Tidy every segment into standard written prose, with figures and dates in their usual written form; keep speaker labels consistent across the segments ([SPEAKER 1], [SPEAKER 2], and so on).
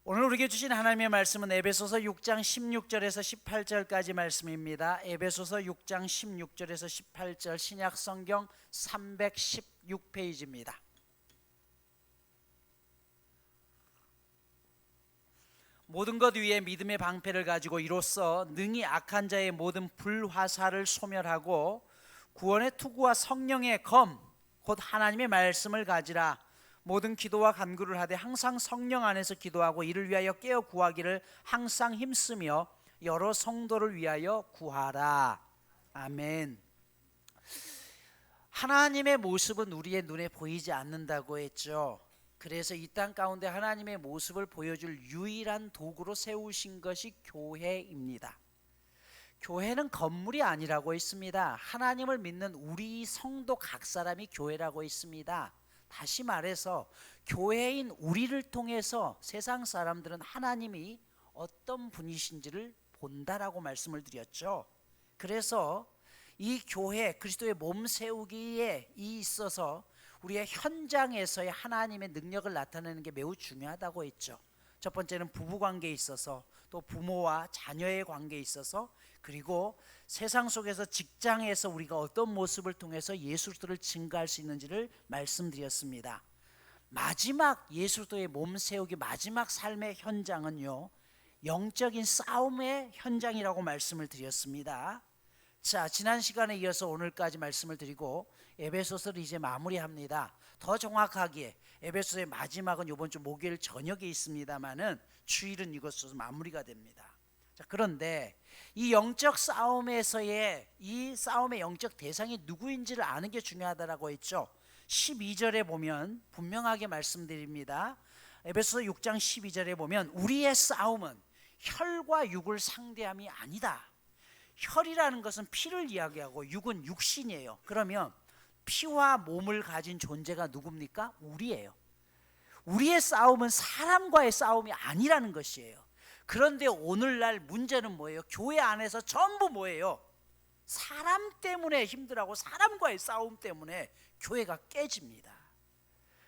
[SPEAKER 1] 오늘 우리에게 주신 하나님의 말씀은 에베소서 6장 16절에서 18절까지 말씀입니다. 에베소서 6장 16절에서 18절 신약 성경 316페이지입니다. 모든 것 위에 믿음의 방패를 가지고 이로써 능히 악한 자의 모든 불화살을 소멸하고 구원의 투구와 성령의 검 곧 하나님의 말씀을 가지라. 모든 기도와 간구를 하되 항상 성령 안에서 기도하고 이를 위하여 깨어 구하기를 항상 힘쓰며 여러 성도를 위하여 구하라. 아멘. 하나님의 모습은 우리의 눈에 보이지 않는다고 했죠. 그래서 이 땅 가운데 하나님의 모습을 보여줄 유일한 도구로 세우신 것이 교회입니다. 교회는 건물이 아니라고 했습니다. 하나님을 믿는 우리 성도 각 사람이 교회라고 했습니다. 다시 말해서 교회인 우리를 통해서 세상 사람들은 하나님이 어떤 분이신지를 본다라고 말씀을 드렸죠. 그래서 이 교회 그리스도의 몸 세우기에 있어서 우리의 현장에서의 하나님의 능력을 나타내는 게 매우 중요하다고 했죠. 첫 번째는 부부관계에 있어서, 또 부모와 자녀의 관계에 있어서, 그리고 세상 속에서 직장에서 우리가 어떤 모습을 통해서 예수 그리스도를 증거할 수 있는지를 말씀드렸습니다. 마지막 예수 그리스도의 몸 세우기 마지막 삶의 현장은요, 영적인 싸움의 현장이라고 말씀을 드렸습니다. 자, 지난 시간에 이어서 오늘까지 말씀을 드리고 에베소서를 이제 마무리합니다. 더 정확하게 에베소서의 마지막은 이번 주 목요일 저녁에 있습니다만은 주일은 이것으로 마무리가 됩니다. 자, 그런데 이 영적 싸움에서의 이 싸움의 영적 대상이 누구인지를 아는 게 중요하다라고 했죠. 12절에 보면 분명하게 말씀드립니다. 에베소서 6장 12절에 보면 우리의 싸움은 혈과 육을 상대함이 아니다. 혈이라는 것은 피를 이야기하고 육은 육신이에요. 그러면 피와 몸을 가진 존재가 누굽니까? 우리예요. 우리의 싸움은 사람과의 싸움이 아니라는 것이에요. 그런데 오늘날 문제는 뭐예요? 교회 안에서 전부 뭐예요? 사람 때문에 힘들어하고 사람과의 싸움 때문에 교회가 깨집니다.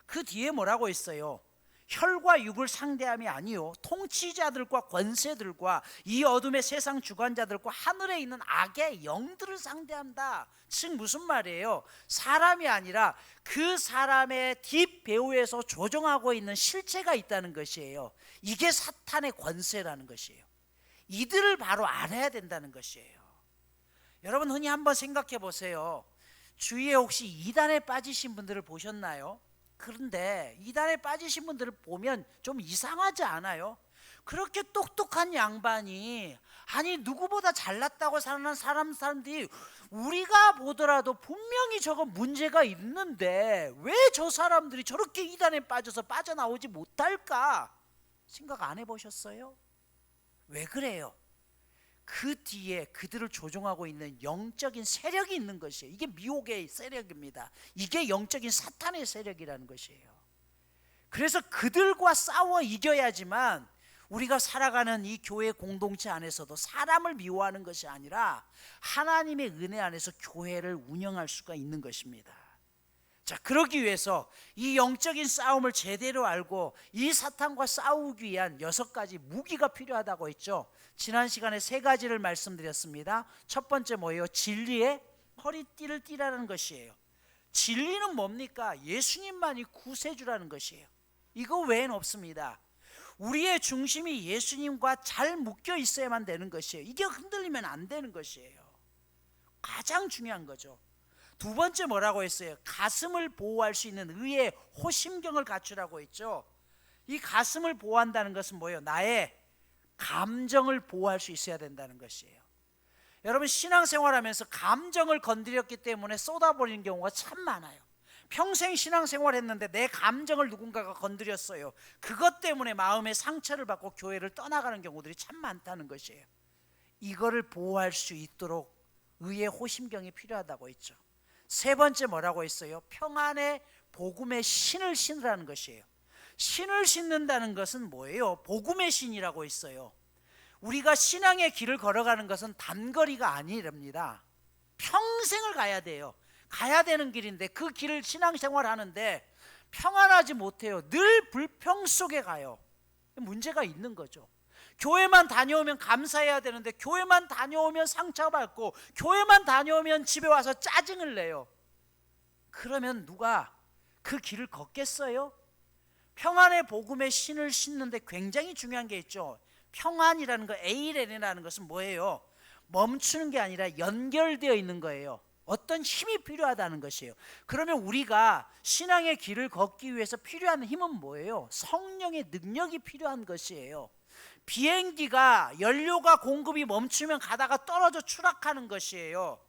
[SPEAKER 1] 그 뒤에 뭐라고 했어요? 혈과 육을 상대함이 아니요 통치자들과 권세들과 이 어둠의 세상 주관자들과 하늘에 있는 악의 영들을 상대한다. 즉 무슨 말이에요? 사람이 아니라 그 사람의 뒷배후에서 조종하고 있는 실체가 있다는 것이에요. 이게 사탄의 권세라는 것이에요. 이들을 바로 알아야 된다는 것이에요. 여러분 흔히 한번 생각해 보세요. 주위에 혹시 이단에 빠지신 분들을 보셨나요? 그런데 이단에 빠지신 분들을 보면 좀 이상하지 않아요? 그렇게 똑똑한 양반이 아니 누구보다 잘났다고 사는 사람들이 우리가 보더라도 분명히 저거 문제가 있는데 왜 저 사람들이 저렇게 이단에 빠져서 빠져나오지 못할까? 생각 안 해보셨어요? 왜 그래요? 그 뒤에 그들을 조종하고 있는 영적인 세력이 있는 것이에요. 이게 미혹의 세력입니다. 이게 영적인 사탄의 세력이라는 것이에요. 그래서 그들과 싸워 이겨야지만 우리가 살아가는 이 교회 공동체 안에서도 사람을 미워하는 것이 아니라 하나님의 은혜 안에서 교회를 운영할 수가 있는 것입니다. 자, 그러기 위해서 이 영적인 싸움을 제대로 알고 이 사탄과 싸우기 위한 6가지 무기가 필요하다고 했죠. 지난 시간에 3가지를 말씀드렸습니다. 첫 번째 뭐예요? 진리의 허리띠를 띠라는 것이에요. 진리는 뭡니까? 예수님만이 구세주라는 것이에요. 이거 외엔 없습니다. 우리의 중심이 예수님과 잘 묶여 있어야만 되는 것이에요. 이게 흔들리면 안 되는 것이에요. 가장 중요한 거죠. 두 번째 뭐라고 했어요? 가슴을 보호할 수 있는 의의 호심경을 갖추라고 했죠. 이 가슴을 보호한다는 것은 뭐예요? 나의 감정을 보호할 수 있어야 된다는 것이에요. 여러분 신앙생활하면서 감정을 건드렸기 때문에 쏟아버리는 경우가 참 많아요. 평생 신앙생활했는데 내 감정을 누군가가 건드렸어요. 그것 때문에 마음의 상처를 받고 교회를 떠나가는 경우들이 참 많다는 것이에요. 이거를 보호할 수 있도록 의의 호심경이 필요하다고 했죠. 세 번째 뭐라고 했어요? 평안의 복음의 신을 신으라는 것이에요. 신을 신는다는 것은 뭐예요? 복음의 신이라고 했어요. 우리가 신앙의 길을 걸어가는 것은 단거리가 아니랍니다. 평생을 가야 돼요. 가야 되는 길인데 그 길을 신앙생활 하는데 평안하지 못해요. 늘 불평 속에 가요. 문제가 있는 거죠. 교회만 다녀오면 감사해야 되는데 교회만 다녀오면 상처받고 교회만 다녀오면 집에 와서 짜증을 내요. 그러면 누가 그 길을 걷겠어요? 평안의 복음의 신을 신는데 굉장히 중요한 게 있죠. 평안이라는 거, 에이렌이라는 것은 뭐예요? 멈추는 게 아니라 연결되어 있는 거예요. 어떤 힘이 필요하다는 것이에요. 그러면 우리가 신앙의 길을 걷기 위해서 필요한 힘은 뭐예요? 성령의 능력이 필요한 것이에요. 비행기가 연료가 공급이 멈추면 가다가 떨어져 추락하는 것이에요.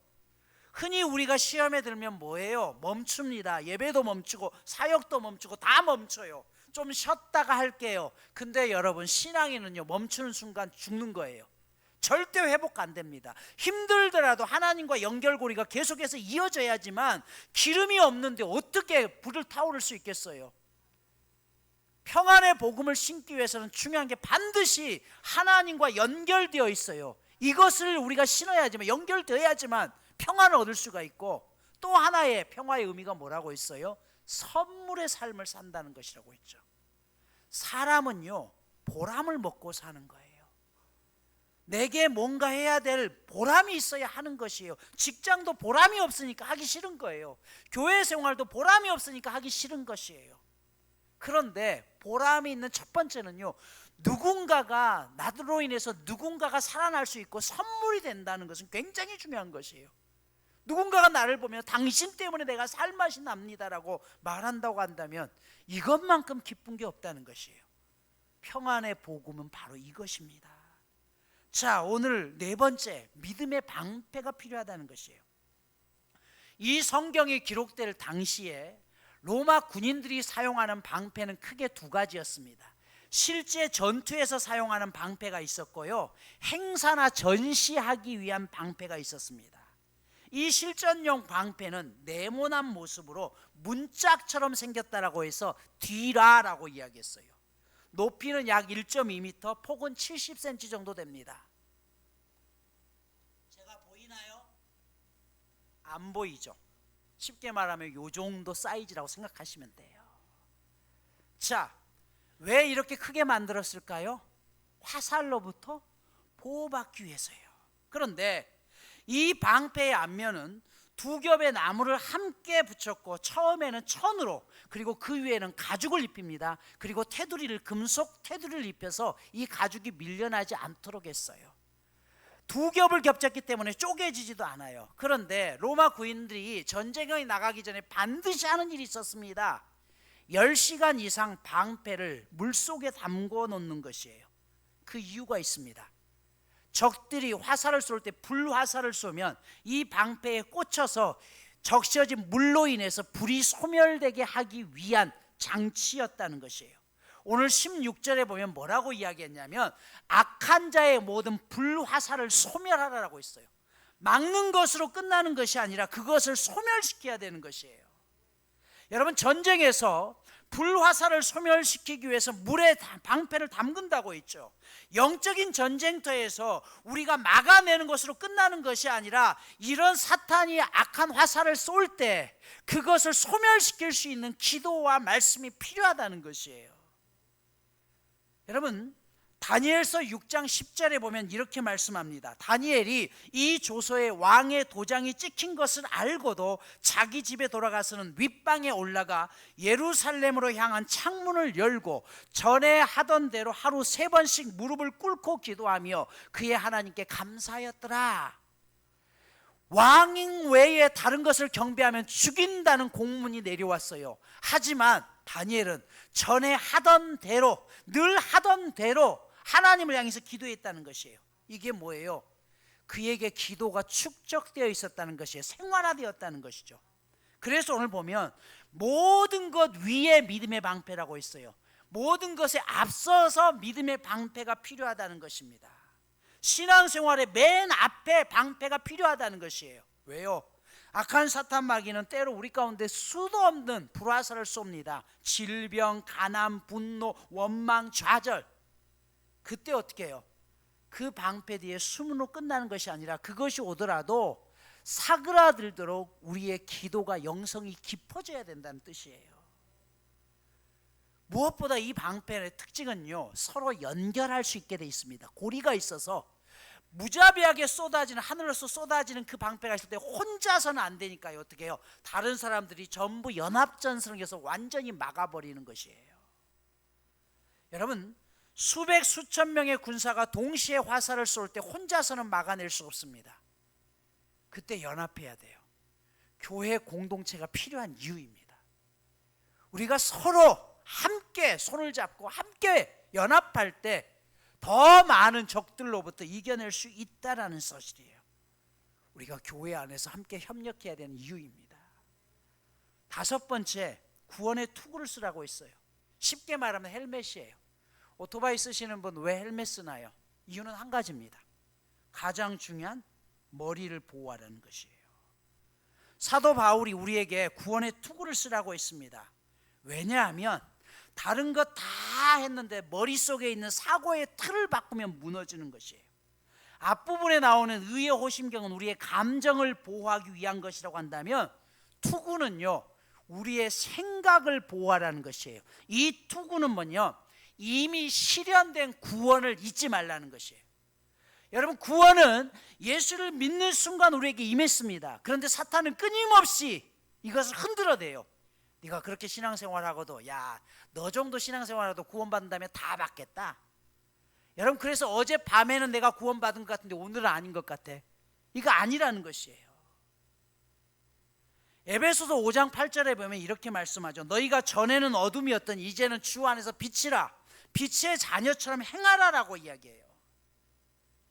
[SPEAKER 1] 흔히 우리가 시험에 들면 뭐예요? 멈춥니다. 예배도 멈추고 사역도 멈추고 다 멈춰요. 좀 쉬었다가 할게요. 근데 여러분, 신앙에는요, 멈추는 순간 죽는 거예요. 절대 회복 안 됩니다. 힘들더라도 하나님과 연결고리가 계속해서 이어져야지만 기름이 없는데 어떻게 불을 타오를 수 있겠어요? 평안의 복음을 신기 위해서는 중요한 게 반드시 하나님과 연결되어 있어요. 이것을 우리가 신어야지만, 연결되어야지만 평안을 얻을 수가 있고, 또 하나의 평화의 의미가 뭐라고 있어요? 선물의 삶을 산다는 것이라고 있죠. 사람은요, 보람을 먹고 사는 거예요. 내게 뭔가 해야 될 보람이 있어야 하는 것이에요. 직장도 보람이 없으니까 하기 싫은 거예요. 교회 생활도 보람이 없으니까 하기 싫은 것이에요. 그런데 보람이 있는 첫 번째는요, 누군가가, 나로 인해서 누군가가 살아날 수 있고 선물이 된다는 것은 굉장히 중요한 것이에요. 누군가가 나를 보면 당신 때문에 내가 살맛이 납니다라고 말한다고 한다면 이것만큼 기쁜 게 없다는 것이에요. 평안의 복음은 바로 이것입니다. 자, 오늘 네 번째, 믿음의 방패가 필요하다는 것이에요. 이 성경이 기록될 당시에 로마 군인들이 사용하는 방패는 크게 두 가지였습니다. 실제 전투에서 사용하는 방패가 있었고요, 행사나 전시하기 위한 방패가 있었습니다. 이 실전용 방패는 네모난 모습으로 문짝처럼 생겼다라고 해서 뒤라라고 이야기했어요. 높이는 약 1.2m, 폭은 70cm 정도 됩니다. 제가 보이나요? 안 보이죠? 쉽게 말하면 이 정도 사이즈라고 생각하시면 돼요. 자, 왜 이렇게 크게 만들었을까요? 화살로부터 보호받기 위해서예요. 그런데 이 방패의 앞면은 두 겹의 나무를 함께 붙였고, 처음에는 천으로, 그리고 그 위에는 가죽을 입힙니다. 그리고 테두리를, 금속 테두리를 입혀서 이 가죽이 밀려나지 않도록 했어요. 두 겹을 겹쳤기 때문에 쪼개지지도 않아요. 그런데 로마 군인들이 전쟁에 나가기 전에 반드시 하는 일이 있었습니다. 10시간 이상 방패를 물속에 담궈 놓는 것이에요. 그 이유가 있습니다. 적들이 화살을 쏠 때, 불화살을 쏘면 이 방패에 꽂혀서 적셔진 물로 인해서 불이 소멸되게 하기 위한 장치였다는 것이에요. 오늘 16절에 보면 뭐라고 이야기했냐면, 악한 자의 모든 불화살을 소멸하라라고 했어요. 막는 것으로 끝나는 것이 아니라 그것을 소멸시켜야 되는 것이에요. 여러분, 전쟁에서 불화살을 소멸시키기 위해서 물에 방패를 담근다고 했죠. 영적인 전쟁터에서 우리가 막아내는 것으로 끝나는 것이 아니라 이런 사탄이 악한 화살을 쏠 때 그것을 소멸시킬 수 있는 기도와 말씀이 필요하다는 것이에요. 여러분, 다니엘서 6장 10절에 보면 이렇게 말씀합니다. 다니엘이 이 조서에 왕의 도장이 찍힌 것을 알고도 자기 집에 돌아가서는 윗방에 올라가 예루살렘으로 향한 창문을 열고 전에 하던 대로 하루 3번씩 무릎을 꿇고 기도하며 그의 하나님께 감사하였더라. 왕인 외에 다른 것을 경배하면 죽인다는 공문이 내려왔어요. 하지만 다니엘은 전에 하던 대로, 늘 하던 대로 하나님을 향해서 기도했다는 것이에요. 이게 뭐예요? 그에게 기도가 축적되어 있었다는 것이에요. 생활화되었다는 것이죠. 그래서 오늘 보면 모든 것 위에 믿음의 방패라고 했어요. 모든 것에 앞서서 믿음의 방패가 필요하다는 것입니다. 신앙생활의 맨 앞에 방패가 필요하다는 것이에요. 왜요? 악한 사탄 마귀는 때로 우리 가운데 수도 없는 불화살을 쏩니다. 질병, 가난, 분노, 원망, 좌절. 그때 어떻게 해요? 그 방패 뒤에 숨으로 끝나는 것이 아니라 그것이 오더라도 사그라들도록 우리의 기도가 영성이 깊어져야 된다는 뜻이에요. 무엇보다 이 방편의 특징은요, 서로 연결할 수 있게 돼 있습니다. 고리가 있어서 무자비하게 쏟아지는, 하늘로서 쏟아지는 그 방패가 있을 때 혼자서는 안 되니까요. 어떻게 해요? 다른 사람들이 전부 연합전선을 해서 완전히 막아버리는 것이에요. 여러분, 수백 수천 명의 군사가 동시에 화살을 쏠 때 혼자서는 막아낼 수 없습니다. 그때 연합해야 돼요. 교회 공동체가 필요한 이유입니다. 우리가 서로 함께 손을 잡고 함께 연합할 때 더 많은 적들로부터 이겨낼 수 있다라는 사실이에요. 우리가 교회 안에서 함께 협력해야 되는 이유입니다. 다섯 번째, 구원의 투구를 쓰라고 했어요. 쉽게 말하면 헬멧이에요. 오토바이 쓰시는 분 왜 헬멧 쓰나요? 이유는 한 가지입니다. 가장 중요한 머리를 보호하라는 것이에요. 사도 바울이 우리에게 구원의 투구를 쓰라고 했습니다. 왜냐하면 다른 것 다 했는데 머릿속에 있는 사고의 틀을 바꾸면 무너지는 것이에요. 앞부분에 나오는 의의 호심경은 우리의 감정을 보호하기 위한 것이라고 한다면, 투구는요, 우리의 생각을 보호하라는 것이에요. 이 투구는 뭐냐? 이미 실현된 구원을 잊지 말라는 것이에요. 여러분, 구원은 예수를 믿는 순간 우리에게 임했습니다. 그런데 사탄은 끊임없이 이것을 흔들어대요. 네가 그렇게 신앙생활하고도, 야, 너 정도 신앙생활하고도 구원받는다면 다 받겠다. 여러분, 그래서 어제 밤에는 내가 구원받은 것 같은데 오늘은 아닌 것 같아. 이거 아니라는 것이에요. 에베소서 5장 8절에 보면 이렇게 말씀하죠. 너희가 전에는 어둠이었더니 이제는 주 안에서 빛이라, 빛의 자녀처럼 행하라라고 이야기해요.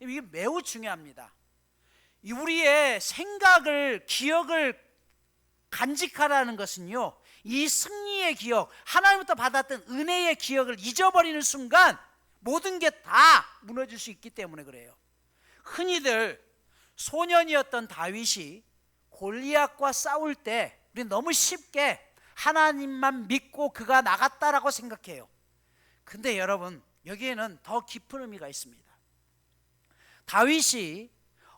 [SPEAKER 1] 이게 매우 중요합니다. 우리의 생각을, 기억을 간직하라는 것은요, 이 승리의 기억, 하나님부터 받았던 은혜의 기억을 잊어버리는 순간 모든 게 다 무너질 수 있기 때문에 그래요. 흔히들 소년이었던 다윗이 골리앗과 싸울 때 우리는 너무 쉽게 하나님만 믿고 그가 나갔다라고 생각해요. 근데 여러분, 여기에는 더 깊은 의미가 있습니다. 다윗이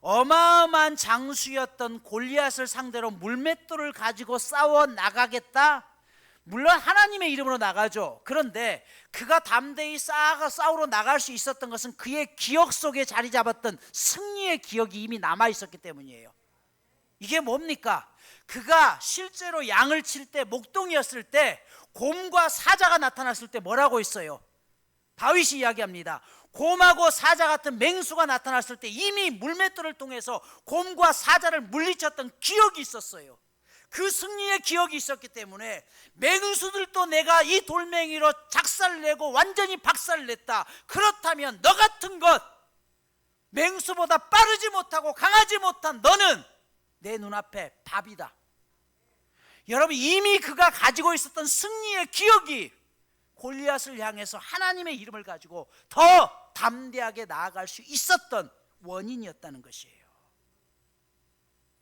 [SPEAKER 1] 어마어마한 장수였던 골리앗을 상대로 물맷돌을 가지고 싸워 나가겠다? 물론 하나님의 이름으로 나가죠. 그런데 그가 담대히 싸우러 나갈 수 있었던 것은 그의 기억 속에 자리 잡았던 승리의 기억이 이미 남아 있었기 때문이에요. 이게 뭡니까? 그가 실제로 양을 칠 때, 목동이었을 때 곰과 사자가 나타났을 때 뭐라고 했어요? 다윗이 이야기합니다. 곰하고 사자 같은 맹수가 나타났을 때 이미 물맷돌을 통해서 곰과 사자를 물리쳤던 기억이 있었어요. 그 승리의 기억이 있었기 때문에 맹수들도 내가 이 돌멩이로 작살내고 완전히 박살냈다. 그렇다면 너 같은 것, 맹수보다 빠르지 못하고 강하지 못한 너는 내 눈앞에 밥이다. 여러분, 이미 그가 가지고 있었던 승리의 기억이 골리앗을 향해서 하나님의 이름을 가지고 더 담대하게 나아갈 수 있었던 원인이었다는 것이에요.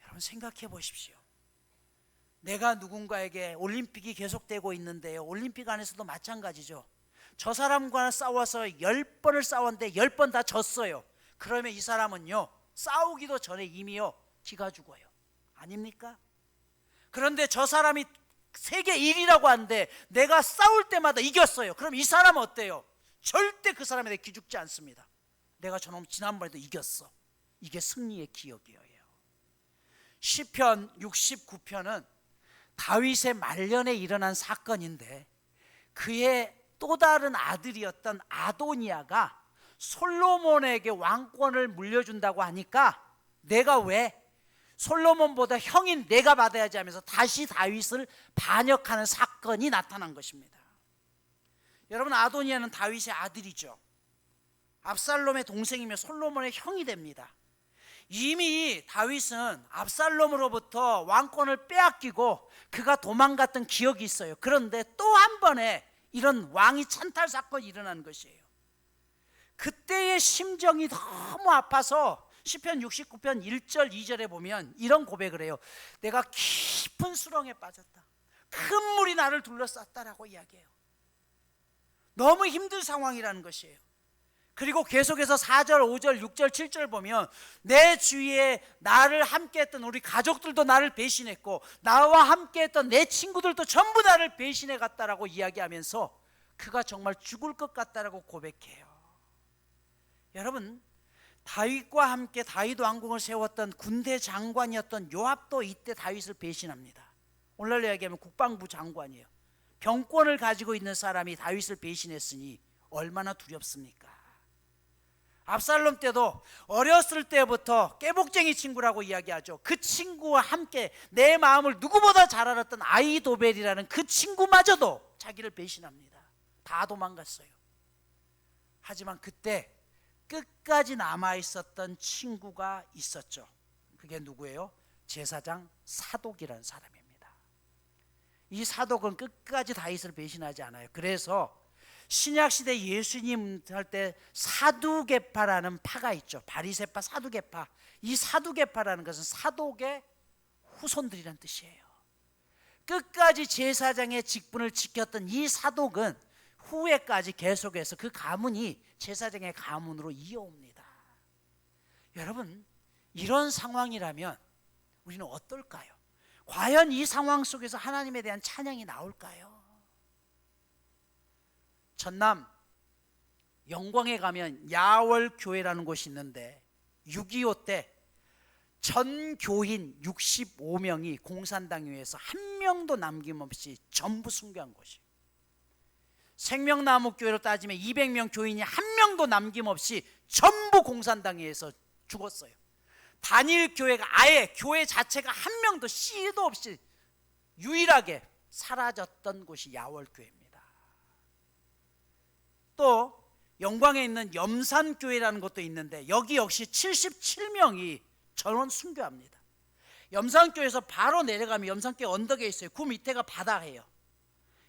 [SPEAKER 1] 여러분, 생각해 보십시오. 내가 누군가에게 올림픽이 계속되고 있는데요, 올림픽 안에서도 마찬가지죠. 저 사람과 싸워서 10번을 싸웠는데 10번 다 졌어요. 그러면 이 사람은요, 싸우기도 전에 이미요 기가 죽어요. 아닙니까? 그런데 저 사람이 세계 1위라고 하는데 내가 싸울 때마다 이겼어요. 그럼 이 사람은 어때요? 절대 그 사람에 대해 기죽지 않습니다. 내가 저놈 지난번에도 이겼어. 이게 승리의 기억이에요. 시편 69편은 다윗의 말년에 일어난 사건인데, 그의 또 다른 아들이었던 아도니아가 솔로몬에게 왕권을 물려준다고 하니까 내가 왜 솔로몬보다 형인 내가 받아야지 하면서 다시 다윗을 반역하는 사건이 나타난 것입니다. 여러분, 아도니아는 다윗의 아들이죠. 압살롬의 동생이며 솔로몬의 형이 됩니다. 이미 다윗은 압살롬으로부터 왕권을 빼앗기고 그가 도망갔던 기억이 있어요. 그런데 또 한 번에 이런 왕위 찬탈 사건이 일어난 것이에요. 그때의 심정이 너무 아파서 시편 69편 1절 2절에 보면 이런 고백을 해요. 내가 깊은 수렁에 빠졌다. 큰 물이 나를 둘러쌌다라고 이야기해요. 너무 힘든 상황이라는 것이에요. 그리고 계속해서 4절, 5절, 6절, 7절 보면 내 주위에 나를 함께했던 우리 가족들도 나를 배신했고 나와 함께했던 내 친구들도 전부 나를 배신해 갔다라고 이야기하면서 그가 정말 죽을 것 같다라고 고백해요. 여러분, 다윗과 함께 다윗 왕궁을 세웠던 군대 장관이었던 요압도 이때 다윗을 배신합니다. 오늘날로 이야기하면 국방부 장관이에요. 병권을 가지고 있는 사람이 다윗을 배신했으니 얼마나 두렵습니까? 압살롬 때도 어렸을 때부터 깨복쟁이 친구라고 이야기하죠. 그 친구와 함께 내 마음을 누구보다 잘 알았던 아히도벨이라는 그 친구마저도 자기를 배신합니다. 다 도망갔어요. 하지만 그때 끝까지 남아있었던 친구가 있었죠. 그게 누구예요? 제사장 사독이라는 사람입니다. 이 사독은 끝까지 다윗을 배신하지 않아요. 그래서 신약시대 예수님 할 때 사두개파라는 파가 있죠. 바리새파, 사두개파. 이 사두개파라는 것은 사독의 후손들이란 뜻이에요. 끝까지 제사장의 직분을 지켰던 이 사독은 후에까지 계속해서 그 가문이 제사장의 가문으로 이어옵니다. 여러분, 이런 상황이라면 우리는 어떨까요? 과연 이 상황 속에서 하나님에 대한 찬양이 나올까요? 전남 영광에 가면 야월교회라는 곳이 있는데 6.25 때 전 교인 65명이 공산당에 의해서 한 명도 남김없이 전부 순교한 곳이에요. 생명나무 교회로 따지면 200명 교인이 한 명도 남김없이 전부 공산당에 의해서 죽었어요. 단일 교회가 아예 교회 자체가 한 명도 씨도 없이 유일하게 사라졌던 곳이 야월교회입니다. 또 영광에 있는 염산교회라는 것도 있는데 여기 역시 77명이 전원 순교합니다. 염산교회에서 바로 내려가면 염산교회 언덕에 있어요. 그 밑에가 바다예요.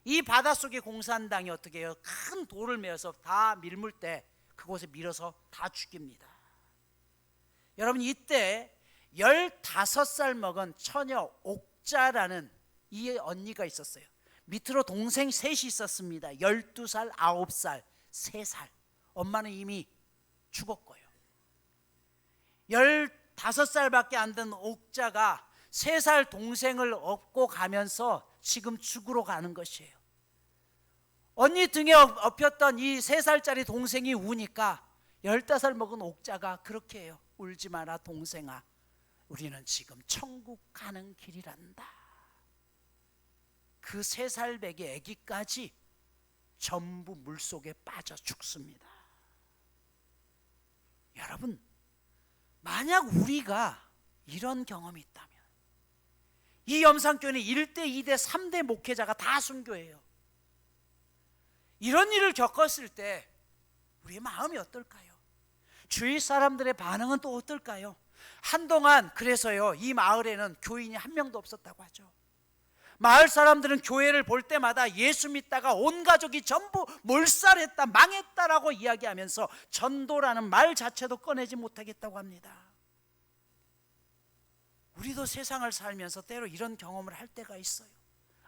[SPEAKER 1] 이 바다 속에 공산당이 어떻게 해요? 큰 돌을 메어서 다 밀물 때 그곳에 밀어서 다 죽입니다. 여러분, 이때 15살 먹은 처녀 옥자라는 이 언니가 있었어요. 밑으로 동생 셋이 있었습니다. 12살, 9살, 3살. 엄마는 이미 죽었고요. 15살밖에 안 된 옥자가 3살 동생을 업고 가면서 지금 죽으러 가는 것이에요. 언니 등에 업혔던 이 3살짜리 동생이 우니까 15살 먹은 옥자가 그렇게 해요. 울지 마라 동생아, 우리는 지금 천국 가는 길이란다. 그 3살 배기 아기까지 전부 물속에 빠져 죽습니다. 여러분, 만약 우리가 이런 경험이 있다면 이 염산교회는 1대, 2대, 3대 목회자가 다 순교해요. 이런 일을 겪었을 때 우리의 마음이 어떨까요? 주위 사람들의 반응은 또 어떨까요? 한동안 그래서요, 이 마을에는 교인이 한 명도 없었다고 하죠. 마을 사람들은 교회를 볼 때마다 예수 믿다가 온 가족이 전부 몰살했다, 망했다라고 이야기하면서 전도라는 말 자체도 꺼내지 못하겠다고 합니다. 우리도 세상을 살면서 때로 이런 경험을 할 때가 있어요.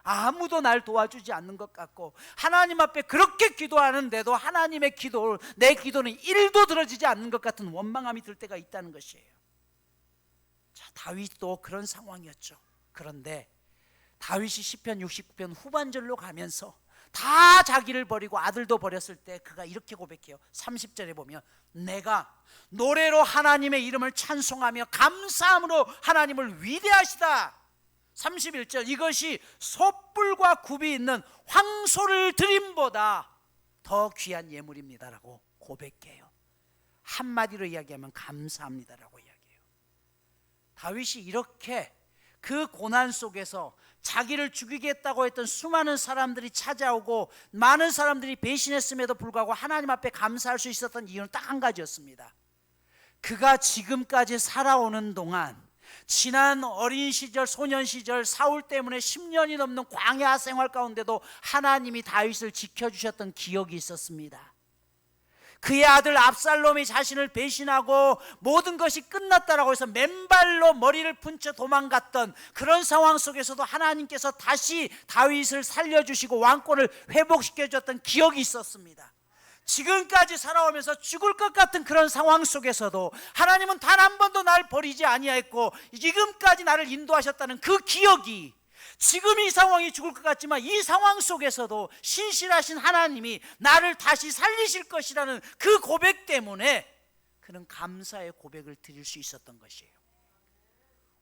[SPEAKER 1] 아무도 날 도와주지 않는 것 같고 하나님 앞에 그렇게 기도하는데도 하나님의 기도, 내 기도는 1도 들어지지 않는 것 같은 원망함이 들 때가 있다는 것이에요. 자, 다윗도 그런 상황이었죠. 그런데 다윗이 시편 69편 후반절로 가면서 다 자기를 버리고 아들도 버렸을 때 그가 이렇게 고백해요. 30절에 보면 내가 노래로 하나님의 이름을 찬송하며 감사함으로 하나님을 위대하시다. 31절 이것이 솥불과 굽이 있는 황소를 드림보다 더 귀한 예물입니다라고 고백해요. 한마디로 이야기하면 감사합니다라고 이야기해요. 다윗이 이렇게 그 고난 속에서 자기를 죽이겠다고 했던 수많은 사람들이 찾아오고 많은 사람들이 배신했음에도 불구하고 하나님 앞에 감사할 수 있었던 이유는 딱 한 가지였습니다. 그가 지금까지 살아오는 동안 지난 어린 시절, 소년 시절 사울 때문에 10년이 넘는 광야 생활 가운데도 하나님이 다윗을 지켜주셨던 기억이 있었습니다. 그의 아들 압살롬이 자신을 배신하고 모든 것이 끝났다라고 해서 맨발로 머리를 품쳐 도망갔던 그런 상황 속에서도 하나님께서 다시 다윗을 살려주시고 왕권을 회복시켜줬던 기억이 있었습니다. 지금까지 살아오면서 죽을 것 같은 그런 상황 속에서도 하나님은 단 한 번도 날 버리지 아니하였고 지금까지 나를 인도하셨다는 그 기억이, 지금 이 상황이 죽을 것 같지만 이 상황 속에서도 신실하신 하나님이 나를 다시 살리실 것이라는 그 고백 때문에 그는 감사의 고백을 드릴 수 있었던 것이에요.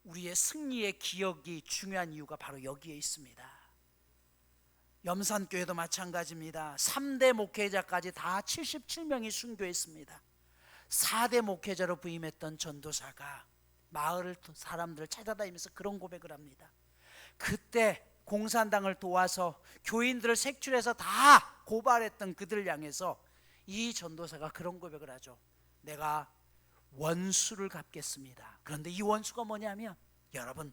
[SPEAKER 1] 우리의 승리의 기억이 중요한 이유가 바로 여기에 있습니다. 염산교회도 마찬가지입니다. 3대 목회자까지 다 77명이 순교했습니다. 4대 목회자로 부임했던 전도사가 마을 사람들을 찾아다니면서 그런 고백을 합니다. 그때 공산당을 도와서 교인들을 색출해서 다 고발했던 그들을 향해서 이 전도사가 그런 고백을 하죠. 내가 원수를 갚겠습니다. 그런데 이 원수가 뭐냐면, 여러분,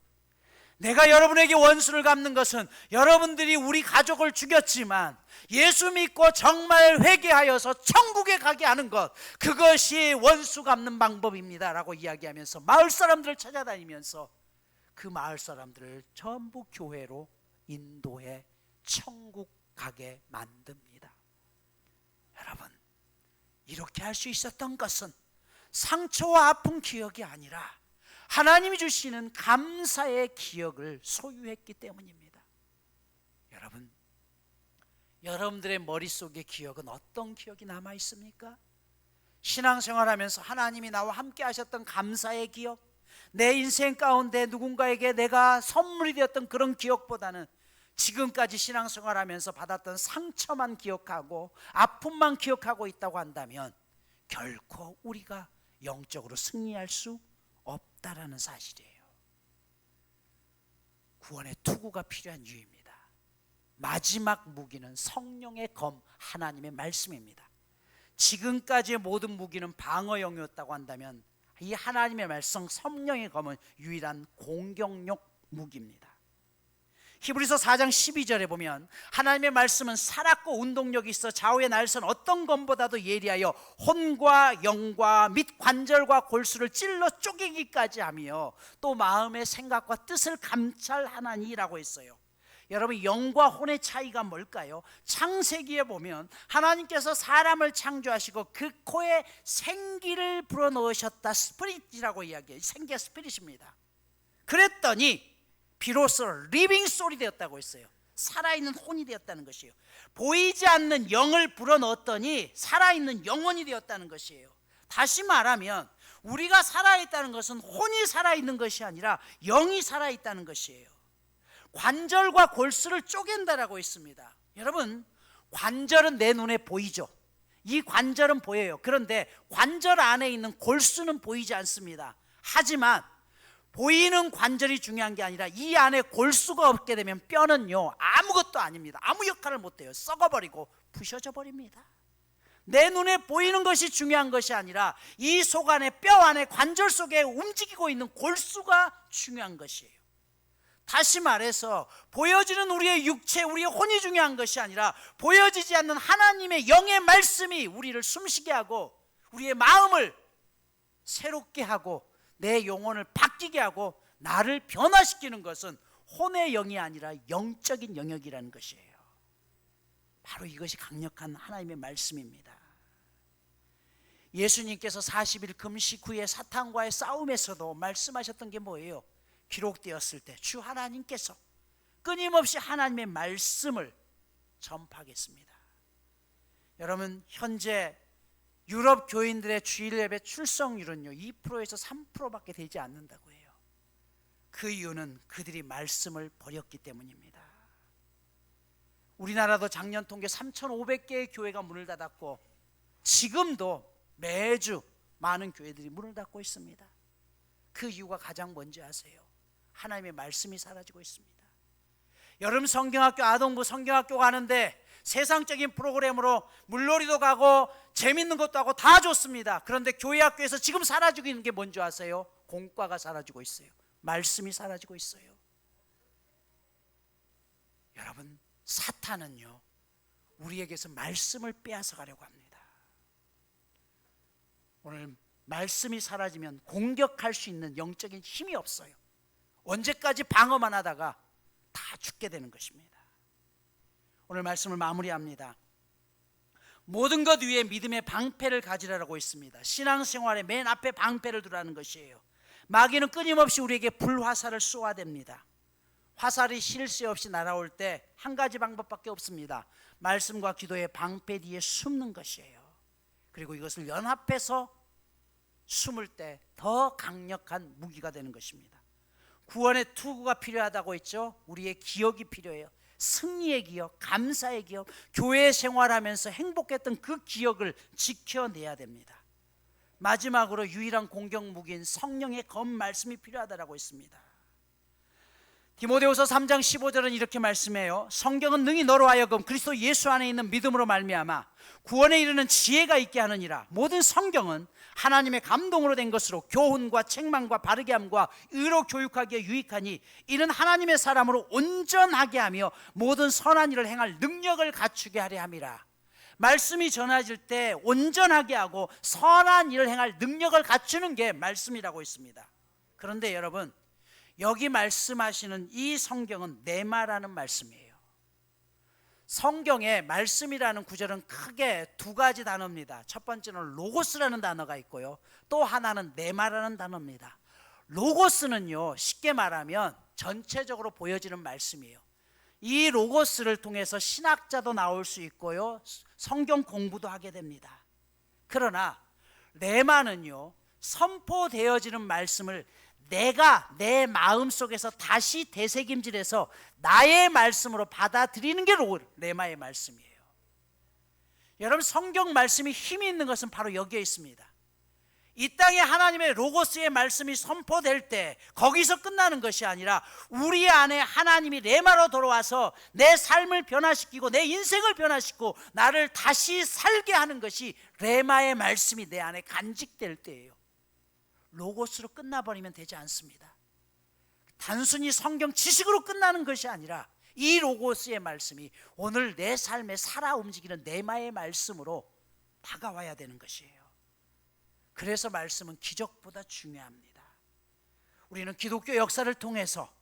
[SPEAKER 1] 내가 여러분에게 원수를 갚는 것은 여러분들이 우리 가족을 죽였지만 예수 믿고 정말 회개하여서 천국에 가게 하는 것, 그것이 원수 갚는 방법입니다 라고 이야기하면서 마을 사람들을 찾아다니면서 그 마을 사람들을 전부 교회로 인도해 천국 가게 만듭니다. 여러분, 이렇게 할 수 있었던 것은 상처와 아픈 기억이 아니라 하나님이 주시는 감사의 기억을 소유했기 때문입니다. 여러분, 여러분들의 머릿속의 기억은 어떤 기억이 남아 있습니까? 신앙생활하면서 하나님이 나와 함께 하셨던 감사의 기억, 내 인생 가운데 누군가에게 내가 선물이 되었던 그런 기억보다는 지금까지 신앙생활하면서 받았던 상처만 기억하고 아픔만 기억하고 있다고 한다면 결코 우리가 영적으로 승리할 수 없다라는 사실이에요. 구원의 투구가 필요한 이유입니다. 마지막 무기는 성령의 검, 하나님의 말씀입니다. 지금까지의 모든 무기는 방어용이었다고 한다면 이 하나님의 말씀, 성령의 검은 유일한 공격용 무기입니다. 히브리서 4장 12절에 보면 하나님의 말씀은 살았고 운동력이 있어 좌우의 날선 어떤 검보다도 예리하여 혼과 영과 및 관절과 골수를 찔러 쪼개기까지 하며 또 마음의 생각과 뜻을 감찰하나니라고 했어요. 여러분, 영과 혼의 차이가 뭘까요? 창세기에 보면 하나님께서 사람을 창조하시고 그 코에 생기를 불어넣으셨다, 스피릿이라고 이야기해요. 생기가 스피릿입니다. 그랬더니 비로소 리빙 소울이 되었다고 했어요. 살아있는 혼이 되었다는 것이에요. 보이지 않는 영을 불어넣었더니 살아있는 영혼이 되었다는 것이에요. 다시 말하면 우리가 살아있다는 것은 혼이 살아있는 것이 아니라 영이 살아있다는 것이에요. 관절과 골수를 쪼갠다라고 했습니다. 여러분, 관절은 내 눈에 보이죠. 이 관절은 보여요. 그런데 관절 안에 있는 골수는 보이지 않습니다. 하지만 보이는 관절이 중요한 게 아니라 이 안에 골수가 없게 되면 뼈는요 아무것도 아닙니다. 아무 역할을 못해요. 썩어버리고 부셔져 버립니다. 내 눈에 보이는 것이 중요한 것이 아니라 이 속 안에, 뼈 안에, 관절 속에 움직이고 있는 골수가 중요한 것이에요. 다시 말해서 보여지는 우리의 육체, 우리의 혼이 중요한 것이 아니라 보여지지 않는 하나님의 영의 말씀이 우리를 숨쉬게 하고 우리의 마음을 새롭게 하고 내 영혼을 바뀌게 하고 나를 변화시키는 것은 혼의 영이 아니라 영적인 영역이라는 것이에요. 바로 이것이 강력한 하나님의 말씀입니다. 예수님께서 40일 금식 후에 사탄과의 싸움에서도 말씀하셨던 게 뭐예요? 기록되었을 때 주 하나님께서 끊임없이 하나님의 말씀을 전파하겠습니다. 여러분, 현재 유럽 교인들의 주일 예배 출석률은요 2%에서 3%밖에 되지 않는다고 해요. 그 이유는 그들이 말씀을 버렸기 때문입니다. 우리나라도 작년 통계 3,500개의 교회가 문을 닫았고 지금도 매주 많은 교회들이 문을 닫고 있습니다. 그 이유가 가장 뭔지 아세요? 하나님의 말씀이 사라지고 있습니다. 여름 성경학교, 아동부 성경학교 가는데 세상적인 프로그램으로 물놀이도 가고 재밌는 것도 하고 다 좋습니다. 그런데 교회 학교에서 지금 사라지고 있는 게 뭔지 아세요? 공과가 사라지고 있어요. 말씀이 사라지고 있어요. 여러분, 사탄은요 우리에게서 말씀을 빼앗아 가려고 합니다. 오늘 말씀이 사라지면 공격할 수 있는 영적인 힘이 없어요. 언제까지 방어만 하다가 다 죽게 되는 것입니다. 오늘 말씀을 마무리합니다. 모든 것 위에 믿음의 방패를 가지라고 있습니다. 신앙생활의 맨 앞에 방패를 두라는 것이에요. 마귀는 끊임없이 우리에게 불화살을 쏘아댑니다. 화살이 쉴 새 없이 날아올 때 한 가지 방법밖에 없습니다. 말씀과 기도의 방패 뒤에 숨는 것이에요. 그리고 이것을 연합해서 숨을 때 더 강력한 무기가 되는 것입니다. 구원의 투구가 필요하다고 했죠. 우리의 기억이 필요해요. 승리의 기억, 감사의 기억, 교회 생활하면서 행복했던 그 기억을 지켜내야 됩니다. 마지막으로 유일한 공격 무기인 성령의 검 말씀이 필요하다고 했습니다. 디모데후서 3장 15절은 이렇게 말씀해요. 성경은 능히 너로 하여금 그리스도 예수 안에 있는 믿음으로 말미암아 구원에 이르는 지혜가 있게 하느니라. 모든 성경은 하나님의 감동으로 된 것으로 교훈과 책망과 바르게 함과 의로 교육하기에 유익하니 이는 하나님의 사람으로 온전하게 하며 모든 선한 일을 행할 능력을 갖추게 하려 함이라. 말씀이 전해질 때 온전하게 하고 선한 일을 행할 능력을 갖추는 게 말씀이라고 있습니다. 그런데 여러분, 여기 말씀하시는 이 성경은 네마라는 말씀이에요. 성경에 말씀이라는 구절은 크게 두 가지 단어입니다. 첫 번째는 로고스라는 단어가 있고요, 또 하나는 네마라는 단어입니다. 로고스는요, 쉽게 말하면 전체적으로 보여지는 말씀이에요. 이 로고스를 통해서 신학자도 나올 수 있고요, 성경 공부도 하게 됩니다. 그러나 네마는요, 선포되어지는 말씀을 내가 내 마음속에서 다시 되새김질해서 나의 말씀으로 받아들이는 게 레마의 말씀이에요. 여러분, 성경 말씀이 힘이 있는 것은 바로 여기에 있습니다. 이 땅에 하나님의 로고스의 말씀이 선포될 때 거기서 끝나는 것이 아니라 우리 안에 하나님이 레마로 돌아와서 내 삶을 변화시키고 내 인생을 변화시키고 나를 다시 살게 하는 것이 레마의 말씀이 내 안에 간직될 때예요. 로고스로 끝나버리면 되지 않습니다. 단순히 성경 지식으로 끝나는 것이 아니라 이 로고스의 말씀이 오늘 내 삶에 살아 움직이는 네마의 말씀으로 다가와야 되는 것이에요. 그래서 말씀은 기적보다 중요합니다. 우리는 기독교 역사를 통해서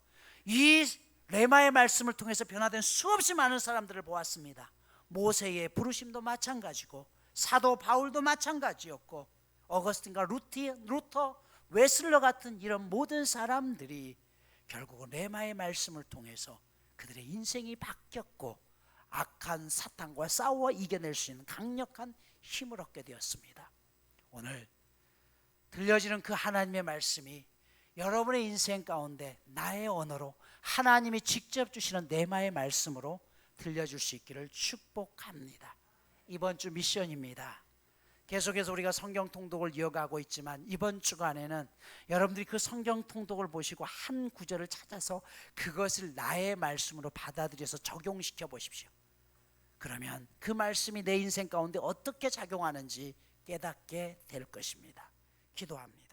[SPEAKER 1] 이 레마의 말씀을 통해서 변화된 수없이 많은 사람들을 보았습니다. 모세의 부르심도 마찬가지고 사도 바울도 마찬가지였고 어거스틴과 루터, 웨슬러 같은 이런 모든 사람들이 결국은 레마의 말씀을 통해서 그들의 인생이 바뀌었고 악한 사탄과 싸워 이겨낼 수 있는 강력한 힘을 얻게 되었습니다. 오늘 들려지는 그 하나님의 말씀이 여러분의 인생 가운데 나의 언어로 하나님이 직접 주시는 네마의 말씀으로 들려줄 수 있기를 축복합니다. 이번 주 미션입니다. 계속해서 우리가 성경 통독을 이어가고 있지만 이번 주간에는 여러분들이 그 성경 통독을 보시고 한 구절을 찾아서 그것을 나의 말씀으로 받아들여서 적용시켜 보십시오. 그러면 그 말씀이 내 인생 가운데 어떻게 작용하는지 깨닫게 될 것입니다. 기도합니다.